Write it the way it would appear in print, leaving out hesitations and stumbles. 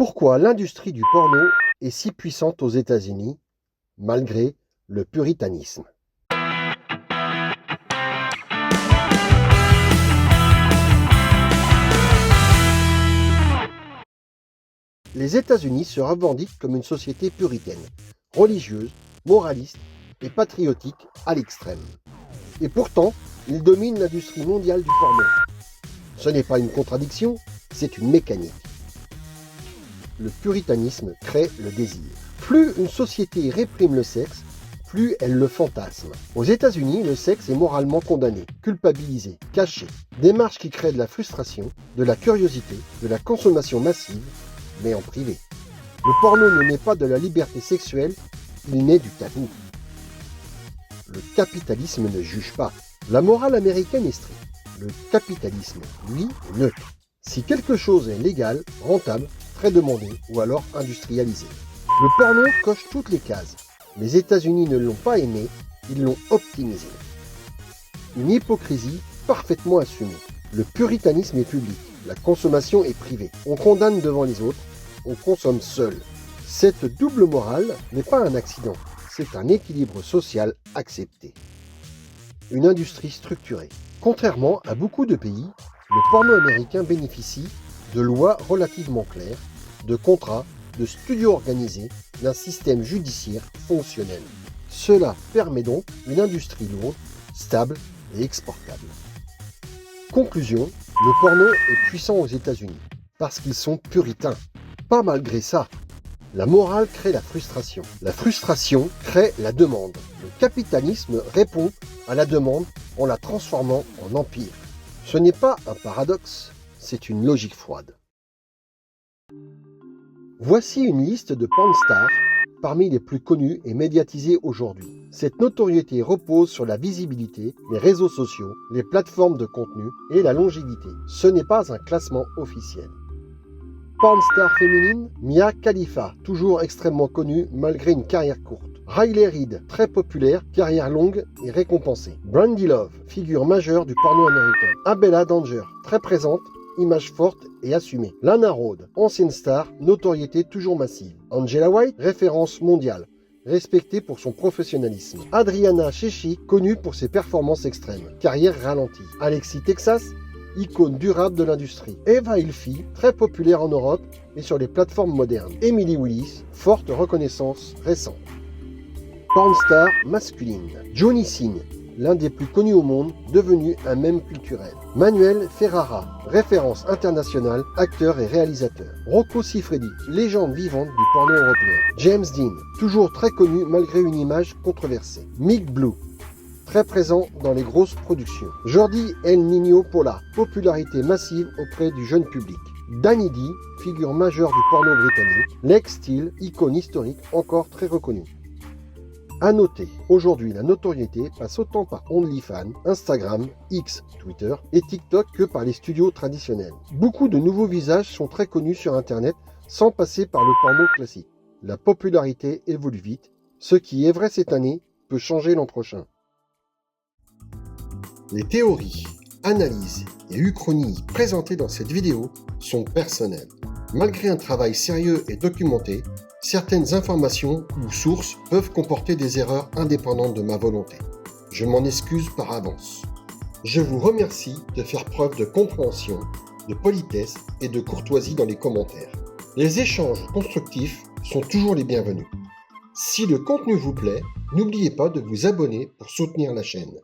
Pourquoi l'industrie du porno est si puissante aux États-Unis, malgré le puritanisme? Les États-Unis se revendiquent comme une société puritaine, religieuse, moraliste et patriotique à l'extrême. Et pourtant, ils dominent l'industrie mondiale du porno. Ce n'est pas une contradiction, c'est une mécanique. Le puritanisme crée le désir. Plus une société réprime le sexe, plus elle le fantasme. Aux États-Unis, le sexe est moralement condamné, culpabilisé, caché. Démarche qui crée de la frustration, de la curiosité, de la consommation massive, mais en privé. Le porno ne naît pas de la liberté sexuelle, il naît du tabou. Le capitalisme ne juge pas. La morale américaine est stricte. Le capitalisme, lui, est neutre. Si quelque chose est légal, rentable, très demandé ou alors industrialisé. Le porno coche toutes les cases. Les États-Unis ne l'ont pas aimé, ils l'ont optimisé. Une hypocrisie parfaitement assumée. Le puritanisme est public, la consommation est privée. On condamne devant les autres, on consomme seul. Cette double morale n'est pas un accident, c'est un équilibre social accepté. Une industrie structurée. Contrairement à beaucoup de pays, le porno américain bénéficie de lois relativement claires, de contrats, de studios organisés, d'un système judiciaire fonctionnel. Cela permet donc une industrie lourde, stable et exportable. Conclusion, le porno est puissant aux États-Unis parce qu'ils sont puritains. Pas malgré ça. La morale crée la frustration. La frustration crée la demande. Le capitalisme répond à la demande en la transformant en empire. Ce n'est pas un paradoxe, c'est une logique froide. Voici une liste de pornstars parmi les plus connus et médiatisés aujourd'hui. Cette notoriété repose sur la visibilité, les réseaux sociaux, les plateformes de contenu et la longévité. Ce n'est pas un classement officiel. Pornstar féminine, Mia Khalifa, toujours extrêmement connue malgré une carrière courte. Riley Reid, très populaire, carrière longue et récompensée. Brandy Love, figure majeure du porno américain. Abella Danger, très présente, image forte et assumée. Lana Rhoades, ancienne star, notoriété toujours massive. Angela White, référence mondiale, respectée pour son professionnalisme. Adriana Chechik, connue pour ses performances extrêmes, carrière ralentie. Alexis Texas, icône durable de l'industrie. Eva Hilfi, très populaire en Europe et sur les plateformes modernes. Emily Willis, forte reconnaissance récente. Pornstar masculine. Johnny Singh, l'un des plus connus au monde, devenu un mème culturel. Manuel Ferrara, référence internationale, acteur et réalisateur. Rocco Siffredi, légende vivante du porno européen. James Dean, toujours très connu malgré une image controversée. Mick Blue, très présent dans les grosses productions. Jordi El Niño Pola, popularité massive auprès du jeune public. Danny D, figure majeure du porno britannique. Lex Steele, icône historique encore très reconnue. À noter, aujourd'hui la notoriété passe autant par OnlyFans, Instagram, X, Twitter et TikTok que par les studios traditionnels. Beaucoup de nouveaux visages sont très connus sur Internet sans passer par le porno classique. La popularité évolue vite. Ce qui est vrai cette année peut changer l'an prochain. Les théories, analyses et uchronies présentées dans cette vidéo sont personnelles. Malgré un travail sérieux et documenté, certaines informations ou sources peuvent comporter des erreurs indépendantes de ma volonté. Je m'en excuse par avance. Je vous remercie de faire preuve de compréhension, de politesse et de courtoisie dans les commentaires. Les échanges constructifs sont toujours les bienvenus. Si le contenu vous plaît, n'oubliez pas de vous abonner pour soutenir la chaîne.